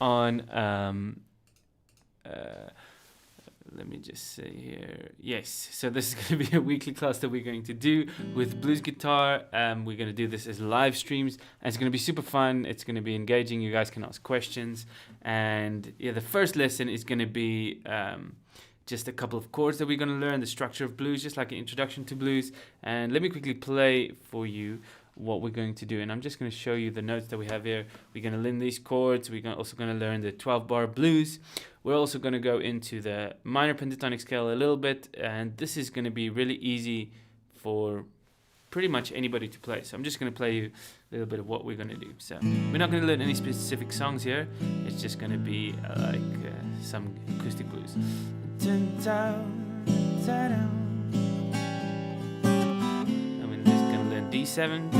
on let me just say here, yes, so this is going to be a weekly class that we're going to do with blues guitar. We're going to do this as live streams, and it's going to be super fun. It's going to be engaging. You guys can ask questions, and yeah, the first lesson is going to be just a couple of chords that we're going to learn, the structure of blues, just like an introduction to blues. And let me quickly play for you what we're going to do, and I'm just going to show you the notes that we have here. We're going to learn these chords. We're also going to learn the 12-bar blues. We're also going to go into the minor pentatonic scale a little bit, and this is going to be really easy for pretty much anybody to play. So I'm just going to play you a little bit of what we're going to do. So we're not going to learn any specific songs here. It's just going to be like some acoustic blues. And we're just going to learn D7.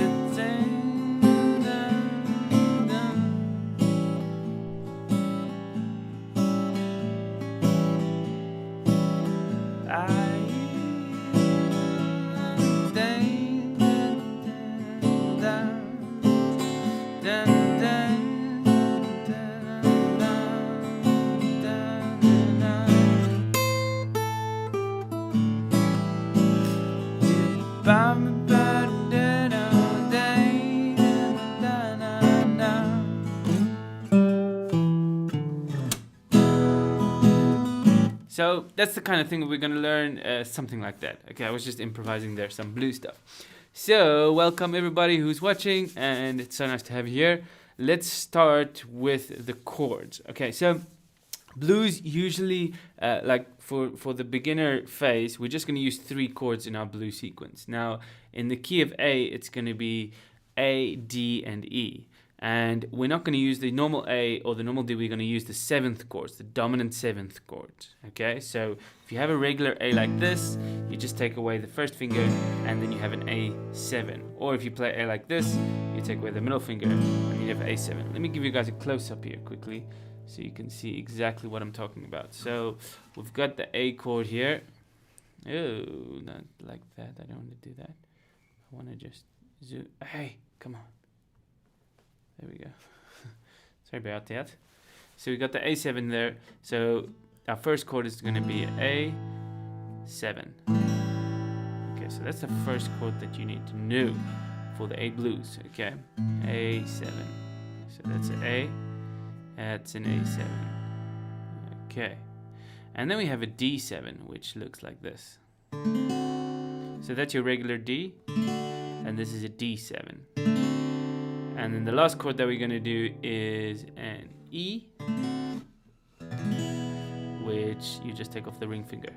So that's the kind of thing we're going to learn, something like that. Okay, I was just improvising there, some blue stuff. So welcome everybody who's watching, and it's so nice to have you here. Let's start with the chords. Okay, so blues usually, like for the beginner phase, we're just going to use 3 chords in our blues sequence. Now, in the key of A, it's going to be A, D, and E. And we're not going to use the normal A or the normal D, we're going to use the 7th chords, the dominant 7th chord. Okay, so if you have a regular A like this, you just take away the first finger and then you have an A7. Or if you play A like this, you take away the middle finger and you have A7. Let me give you guys a close-up here quickly so you can see exactly what I'm talking about. So we've got the A chord here. Oh, not like that. I don't want to do that. I want to just zoom. Hey, come on. There we go. Sorry about that. So we got the A7 there. So our first chord is going to be A7. Okay, so that's the first chord that you need to know for the A blues. Okay, A7. So that's an A. That's an A7. Okay, and then we have a D7, which looks like this. So that's your regular D, and this is a D7. And then the last chord that we're going to do is an E, which you just take off the ring finger.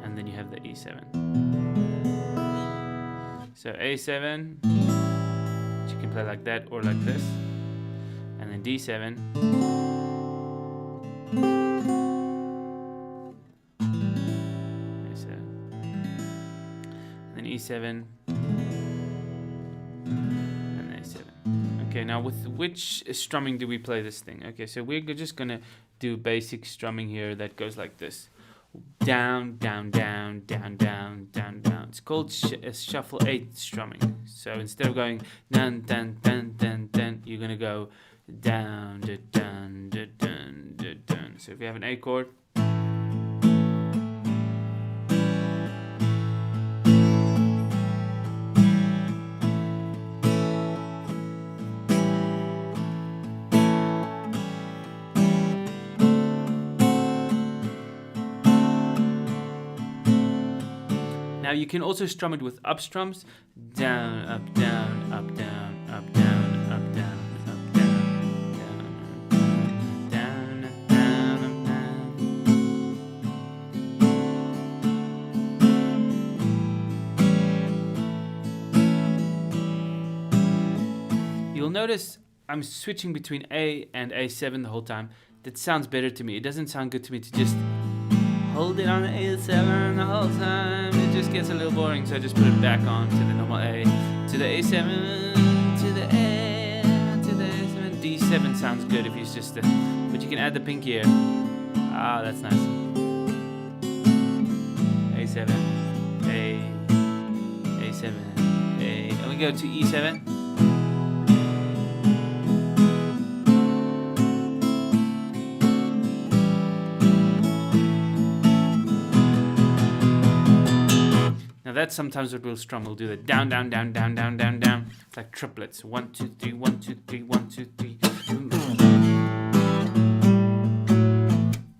And then you have the E7. So A7, which you can play like that or like this. And then D7. E7 and A7. Okay, now with which strumming do we play this thing? Okay, so we're just gonna do basic strumming here that goes like this: down, down, down, down, down, down, down. It's called shuffle 8 strumming. So instead of going dun dun dun dun dun, you're gonna go down, da, dun, da, dun, da, dun. So if you have an A chord. Now you can also strum it with up strums, down, up, down, up, down, up, down, up, down, up, down, down, down, down, up, down. You'll notice I'm switching between A and A7 the whole time. That sounds better to me. It doesn't sound good to me to just hold it on A7 the whole time. It just gets a little boring, so I just put it back on to the normal A, to the A7, to the A, to the A7. D7 sounds good if it's just but you can add the pinky here. Ah, that's nice. A7, A, A7, A, and we go to E7. Now that's sometimes what we'll strum. We'll do the down, down, down, down, down, down, down. It's like triplets. 1, 2, 3, 1, 2, 3, 1, 2, 3.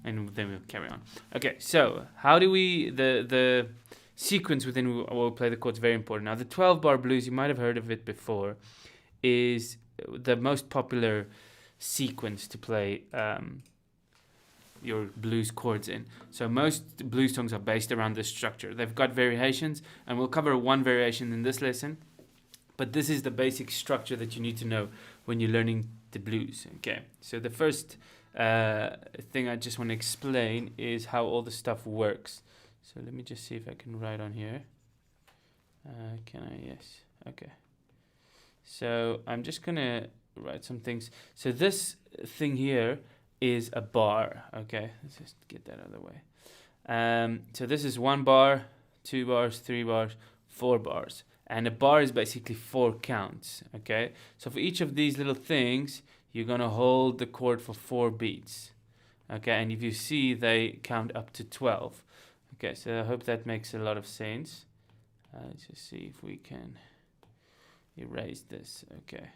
And then we'll carry on. Okay, so how do we, the sequence within what we'll play the chords, very important. Now the 12-bar blues, you might have heard of it before, is the most popular sequence to play your blues chords in. So most blues songs are based around this structure. They've got variations, and we'll cover one variation in this lesson, but this is the basic structure that you need to know when you're learning the blues. Okay, so the first thing I just want to explain is how all the stuff works. So let me just see if I can write on here. Can I? Yes. Okay. So I'm just gonna write some things. So this thing here is a bar. Okay, let's just get that out of the way. So this is 1 bar, 2 bars, 3 bars, 4 bars, and a bar is basically 4 counts. Okay, so for each of these little things, you're gonna hold the chord for 4 beats. Okay, and if you see, they count up to 12. Okay, so I hope that makes a lot of sense. Let's just see if we can erase this. Okay.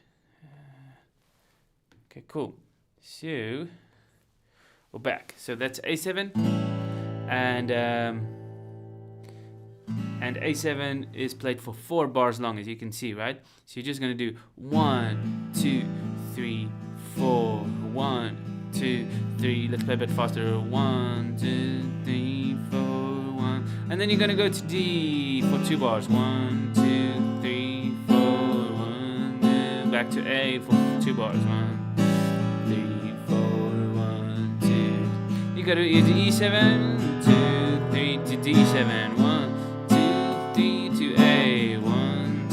Okay, cool. So we're back. So that's A7, and A7 is played for 4 bars long, as you can see, right? So you're just gonna do 1, 2, 3, 4, 1, 2, 3. Let's play a bit faster. 1, 2, 3, 4, 1, and then you're gonna go to D for 2 bars. 1, 2, 3, 4, 1. Then back to A for 2 bars. 1, 3, 4, 1, 2. You go to E7, 2, 3 to D7. 1, 2, 3 to A. 1,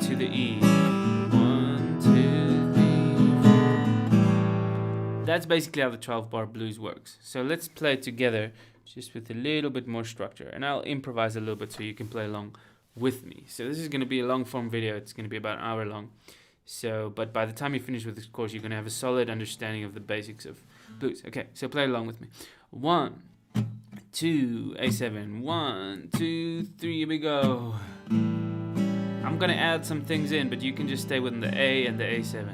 2 to the E. 1, 2, 3, 4. That's basically how the 12-bar blues works. So let's play it together, just with a little bit more structure, and I'll improvise a little bit so you can play along with me. So this is going to be a long form video. It's going to be about an hour long. So, but by the time you finish with this course, you're going to have a solid understanding of the basics of blues. Okay, so play along with me. 1, 2, A7. 1, 2, 3. Here we go. I'm going to add some things in, but you can just stay within the A and the A7.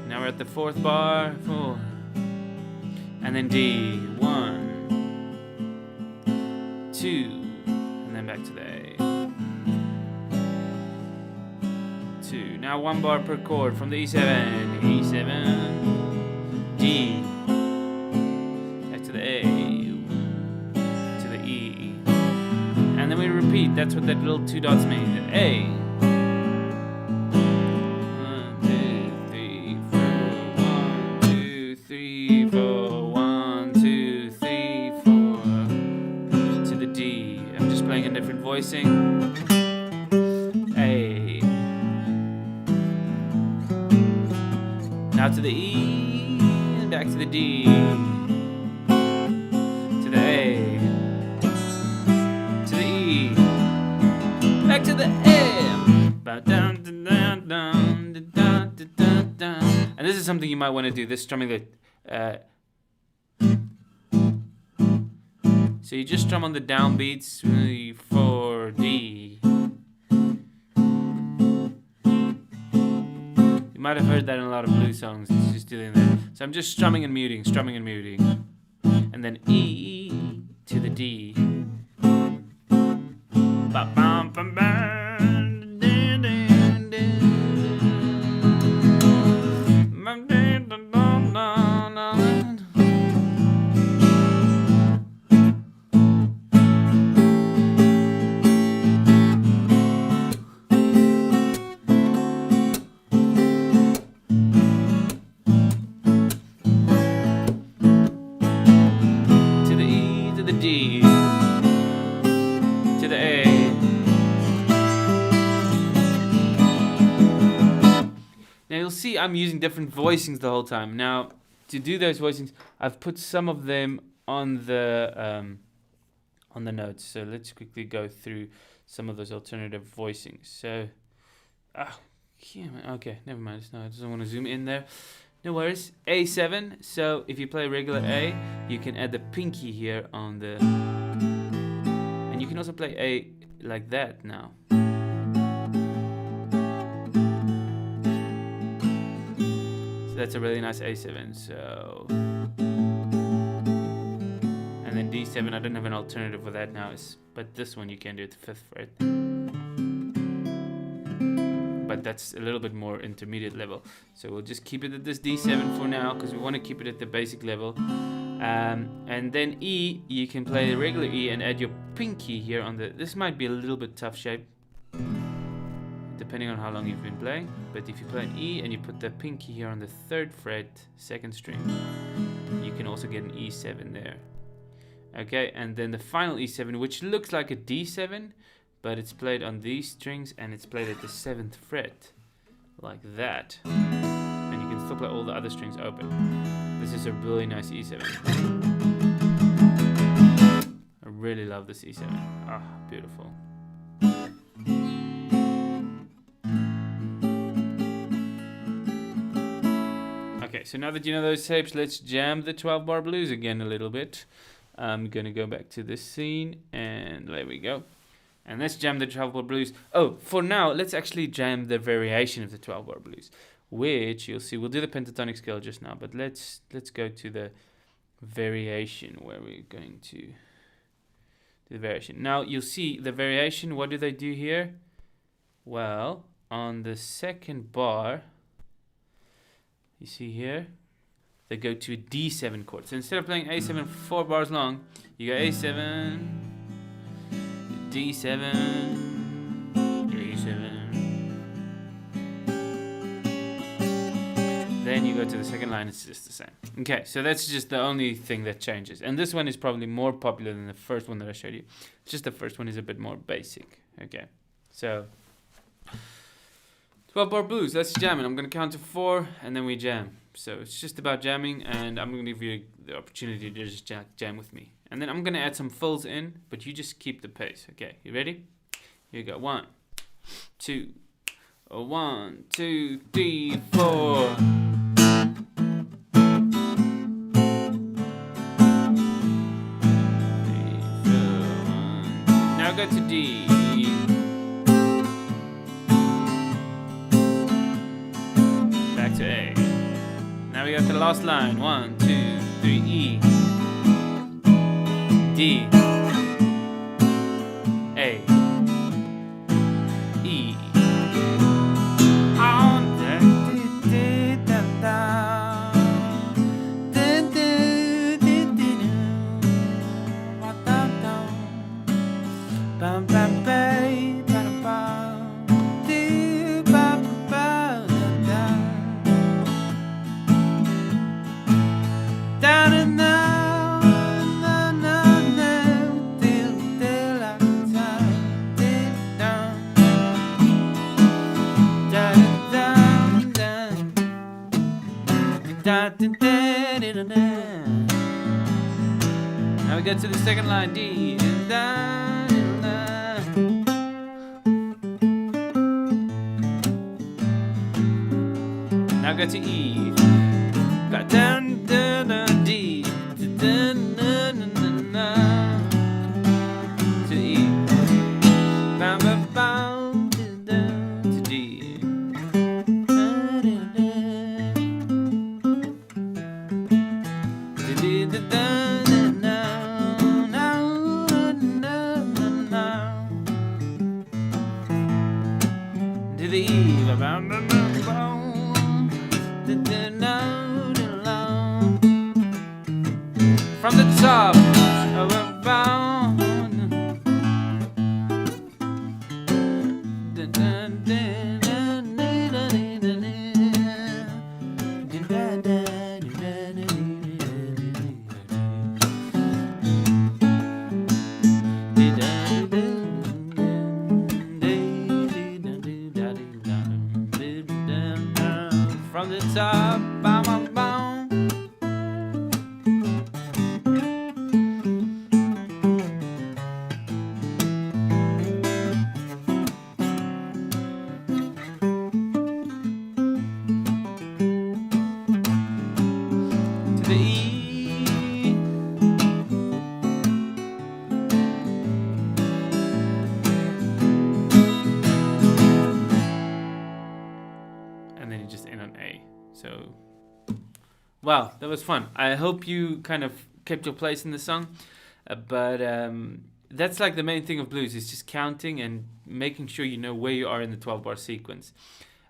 Now we're at the 4th bar. 4. And then D. 1, 2, and then back to the A. 2. Now 1 bar per chord from the E7. E7, D, back to the A, to the E, and then we repeat. That's what that little 2 dots mean. The A. 1, 2, 3, 4. 1, 2, 3, 4. 1, 2, 3, 4. To the D. I'm just playing a different voicing. A. Now to the E, and back to the D, to the A, to the E, back to the M, and this is something you might want to do, this strumming that, so you just strum on the downbeats, 3, 4, D. You might have heard that in a lot of blues songs. It's just doing that. So I'm just strumming and muting, and then E to the D. See, I'm using different voicings the whole time. Now, to do those voicings, I've put some of them on the notes. So let's quickly go through some of those alternative voicings. So, yeah, okay, never mind. No, I just want to zoom in there. No worries. A7. So if you play regular A, you can add the pinky here on the, and you can also play A like that now. So that's a really nice A7. So, and then D7. I don't have an alternative for that now. But this one you can do at the 5th fret. But that's a little bit more intermediate level. So we'll just keep it at this D7 for now, because we want to keep it at the basic level. And then E, you can play the regular E and add your pinky here on the, this might be a little bit tough shape, depending on how long you've been playing. But if you play an E and you put the pinky here on the 3rd fret, 2nd string, you can also get an E7 there. Okay, and then the final E7, which looks like a D7, but it's played on these strings and it's played at the 7th fret, like that. And you can still play all the other strings open. This is a really nice E7. I really love this E7. Ah, beautiful. Okay, so now that you know those shapes, let's jam the 12-bar blues again a little bit. I'm gonna go back to this scene, and there we go. And let's jam the 12-bar blues. Oh, for now, let's actually jam the variation of the 12-bar blues, which you'll see. We'll do the pentatonic scale just now, but let's go to the variation where we're going to do the variation. Now, you'll see the variation. What do they do here? Well, on the 2nd bar, you see here, they go to a D7 chord. So instead of playing A7 for 4 bars long, you go A7, D7, A7. Then you go to the 2nd line, it's just the same. Okay, so that's just the only thing that changes. And this one is probably more popular than the first one that I showed you. It's just the first one is a bit more basic. Okay, so 12-bar blues, let's jam it. I'm going to count to 4 and then we jam. So it's just about jamming, and I'm going to give you the opportunity to just jam with me. And then I'm going to add some fills in, but you just keep the pace. Okay, you ready? Here you go. 1, 2, 1, 2, 3, 4. Now go to D. Back to A. Now we got the last line. 1, 2, 3, E, D, A, E. Now we get to the 2nd line, D. Now go to E. D. To E. To D. To the E. From the top of a bound. From the top, Wow, that was fun. I hope you kind of kept your place in the song. But that's like the main thing of blues is just counting and making sure you know where you are in the 12 bar sequence.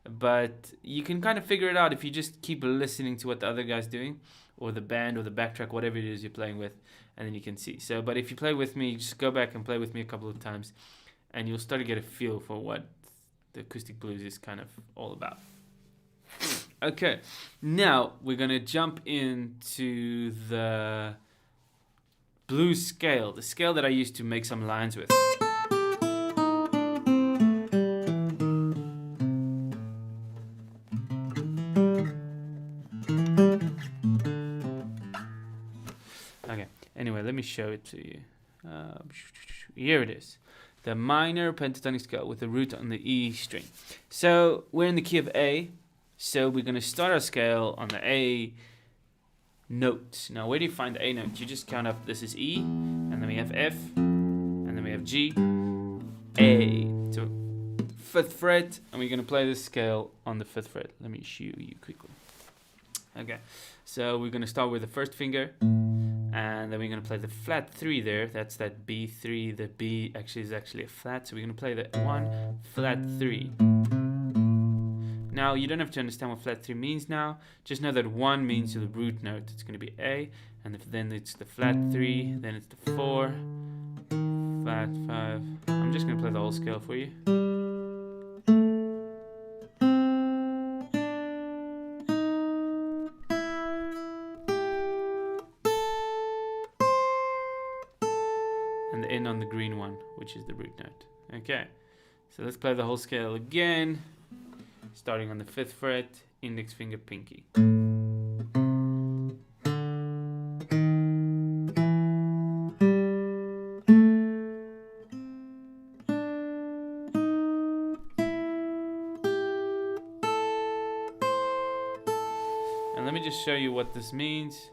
But you can kind of figure it out if you just keep listening to what the other guy's doing, or the band or the backtrack, whatever it is you're playing with, and then you can see. So, but if you play with me, just go back and play with me a couple of times, and you'll start to get a feel for what the acoustic blues is kind of all about. Okay, now we're gonna jump into the blues scale, the scale that I used to make some lines with. Okay, anyway, let me show it to you. Here it is. The minor pentatonic scale with the root on the E string. So we're in the key of A, so we're going to start our scale on the A note. Now, where do you find the A note? You just count up, this is E, and then we have F, and then we have G, A. So 5th fret, and we're going to play this scale on the 5th fret. Let me show you quickly. Okay, so we're going to start with the 1st finger, and then we're going to play the flat 3 there. That's that B3. The B is actually a flat, so we're going to play the 1 flat 3. Now, you don't have to understand what flat 3 means now. Just know that 1 means the root note. It's going to be A, and then it's the flat 3, then it's the 4, flat 5. I'm just going to play the whole scale for you. And the N on the green one, which is the root note. Okay, so let's play the whole scale again. Starting on the 5th fret, index finger, pinky. And let me just show you what this means.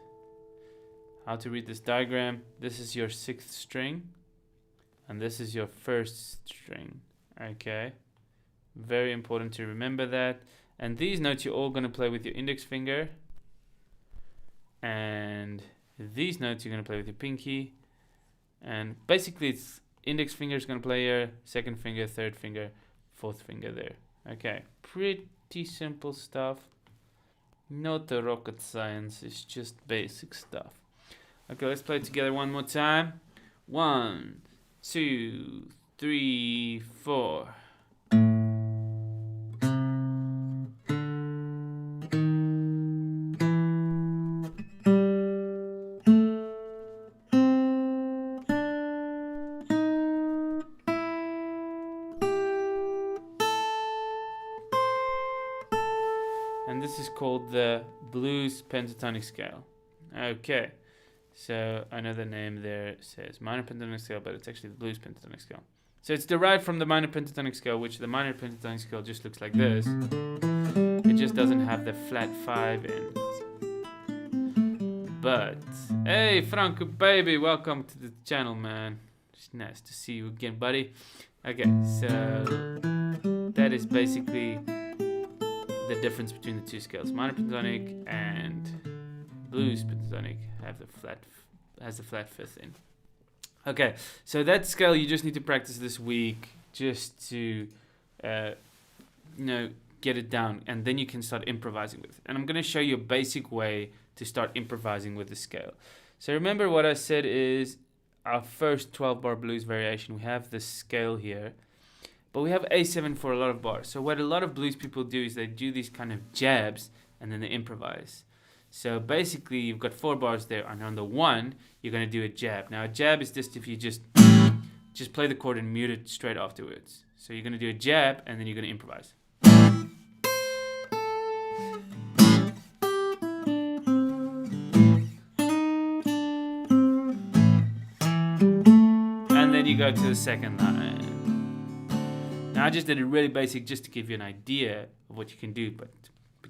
How to read this diagram. This is your 6th string, and this is your 1st string. Okay. Very important to remember that. And these notes you're all going to play with your index finger. And these notes you're going to play with your pinky. And basically it's index finger is going to play here, 2nd finger, 3rd finger, 4th finger there. Okay, pretty simple stuff. Not the rocket science, it's just basic stuff. Okay, let's play it together one more time. 1, 2, 3, 4. And this is called the blues pentatonic scale. Okay, so I know the name there says minor pentatonic scale, but it's actually the blues pentatonic scale. So it's derived from the minor pentatonic scale, which the minor pentatonic scale just looks like this. It just doesn't have the flat 5 in. But, hey Franco baby, welcome to the channel, man. It's nice to see you again, buddy. Okay, so that is basically the difference between the two scales. Minor pentatonic and blues pentatonic has the flat 5th in. Okay, so that scale you just need to practice this week just to get it down, and then you can start improvising with it. And I'm going to show you a basic way to start improvising with the scale. So remember what I said is our first 12 bar blues variation, we have this scale here. But we have A7 for a lot of bars. So what a lot of blues people do is they do these kind of jabs and then they improvise. So basically you've got 4 bars there, and on the 1 you're going to do a jab. Now a jab is just if you just play the chord and mute it straight afterwards. So you're going to do a jab and then you're going to improvise. And then you go to the second line. Now I just did it really basic just to give you an idea of what you can do, but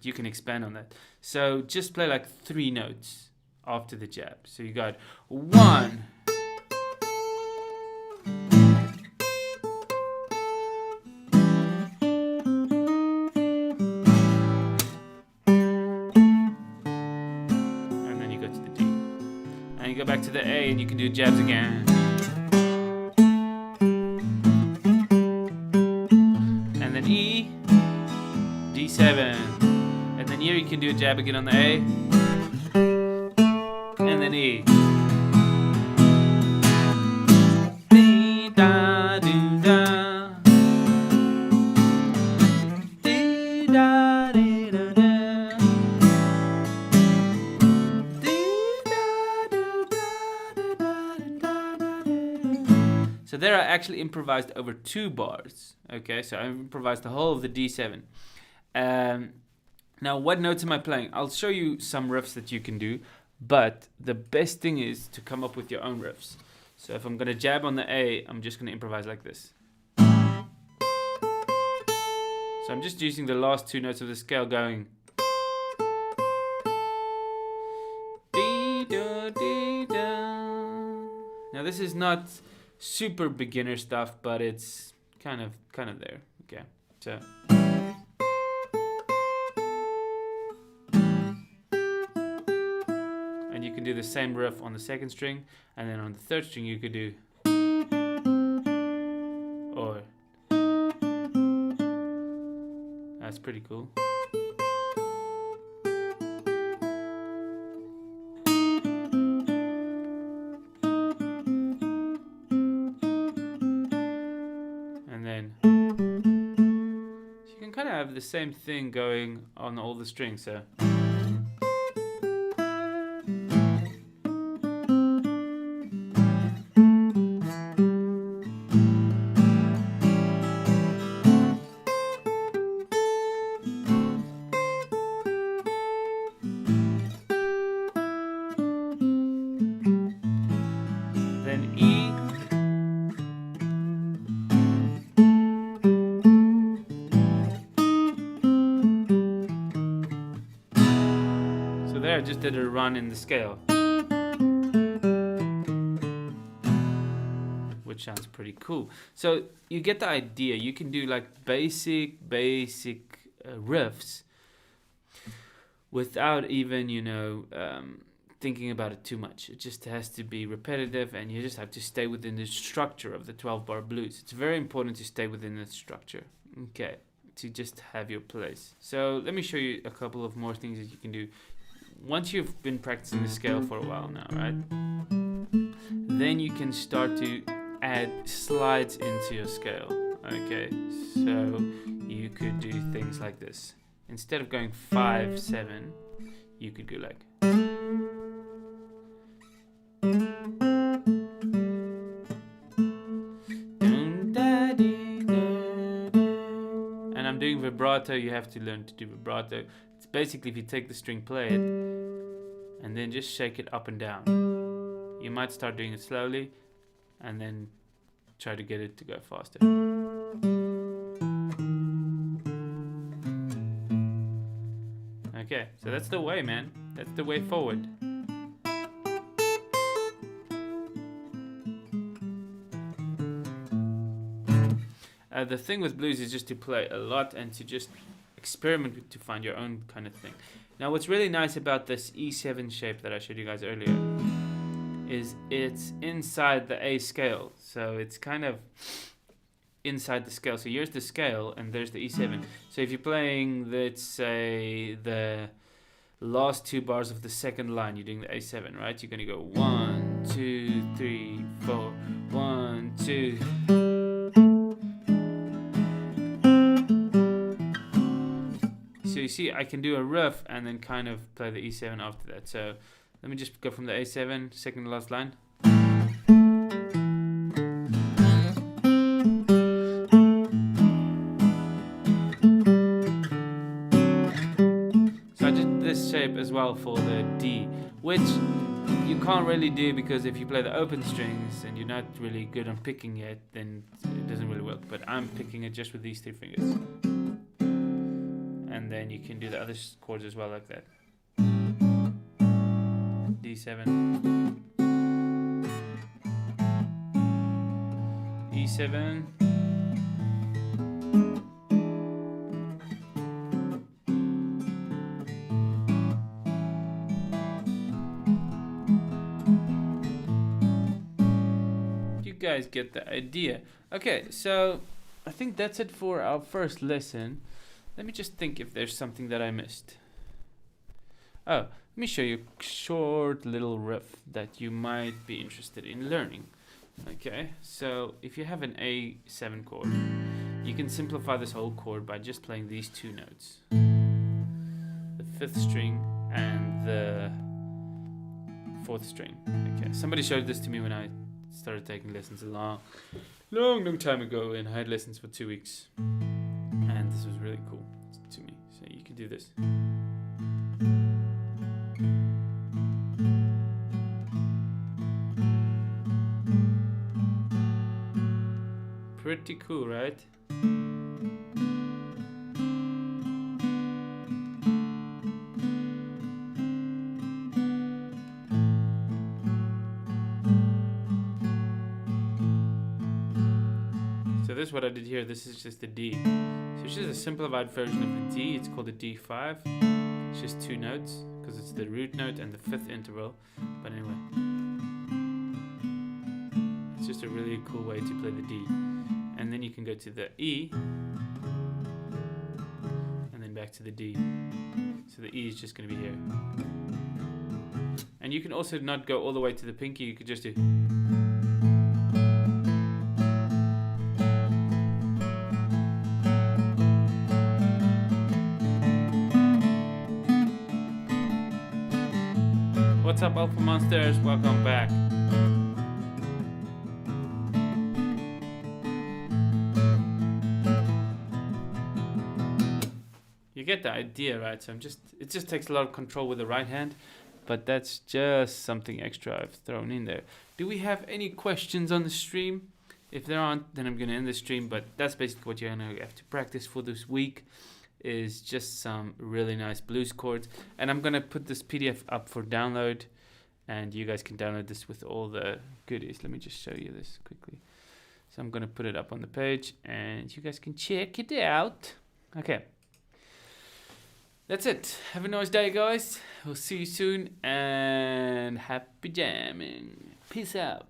you can expand on that. So just play like 3 notes after the jab. So you got 1, to the A and you can do jabs again. And then E, D7. And then here you can do a jab again on the A. And then E. Dee, da, doo, da. Dee, da, dee, da, da. Dee, da, doo, da, da, da, da, da, da. So there I actually improvised over 2 bars. Okay, so I improvised the whole of the D7. Now, what notes am I playing? I'll show you some riffs that you can do, but the best thing is to come up with your own riffs. So if I'm going to jab on the A, I'm just going to improvise like this. So I'm just using the last 2 notes of the scale going. Now this is not super beginner stuff, but it's kind of there. Okay, so. And you can do the same riff on the 2nd string, and then on the 3rd string you could do, or. That's pretty cool. And then you can kind of have the same thing going on all the strings. So. I just did a run in the scale, which sounds pretty cool. So you get the idea. You can do like basic riffs without even, thinking about it too much. It just has to be repetitive, and you just have to stay within the structure of the 12-bar blues. It's very important to stay within the structure, okay, to just have your place. So let me show you a couple of more things that you can do. Once you've been practicing the scale for a while now, right? Then you can start to add slides into your scale. Okay, so you could do things like this. Instead of going 5, 7, you could go like. And I'm doing vibrato. You have to learn to do vibrato. It's basically if you take the string, play it, and then just shake it up and down. You might start doing it slowly, and then try to get it to go faster. Okay, so that's the way, man. That's the way forward. The thing with blues is just to play a lot and to just experiment with, to find your own kind of thing. Now what's really nice about this E7 shape that I showed you guys earlier is it's inside the A scale. So it's kind of inside the scale. So here's the scale and there's the E7. So if you're playing, let's say, the last 2 bars of the 2nd line, you're doing the A7, right? You're going to go 1, 2, 3, 4, 1, 2. So you see, I can do a riff and then kind of play the E7 after that. So let me just go from the A7, 2nd to last line. So I did this shape as well for the D, which you can't really do because if you play the open strings and you're not really good on picking it, then it doesn't really work. But I'm picking it just with these 3 fingers. And then you can do the other chords as well, like that. D7, E7, guys get the idea. Okay, so I think that's it for our first lesson. Let me just think if there's something that I missed. Oh, let me show you a short little riff that you might be interested in learning. Okay, so if you have an A7 chord, you can simplify this whole chord by just playing these two notes. The 5th string and the 4th string. Okay, somebody showed this to me when I started taking lessons a long time ago, and I had lessons for 2 weeks. And this was really cool to me. So you can do this. Pretty cool, right? So this is what I did here. This is just the D. So it's just a simplified version of the D. It's called a D5. It's just 2 notes because it's the root note and the 5th interval. But anyway, it's just a really cool way to play the D. And then you can go to the E and then back to the D. So the E is just going to be here. And you can also not go all the way to the pinky. You could just do. What's up, Alpha Monsters? Welcome back. You get the idea, right? So it just takes a lot of control with the right hand, but that's just something extra I've thrown in there. Do we have any questions on the stream? If there aren't, then I'm gonna end the stream, but that's basically what you're gonna have to practice for this week, is just some really nice blues chords. And I'm gonna put this PDF up for download, and you guys can download this with all the goodies. Let me just show you this quickly. So I'm gonna put it up on the page, and you guys can check it out. Okay. That's it. Have a nice day, guys. We'll see you soon, and happy jamming. Peace out.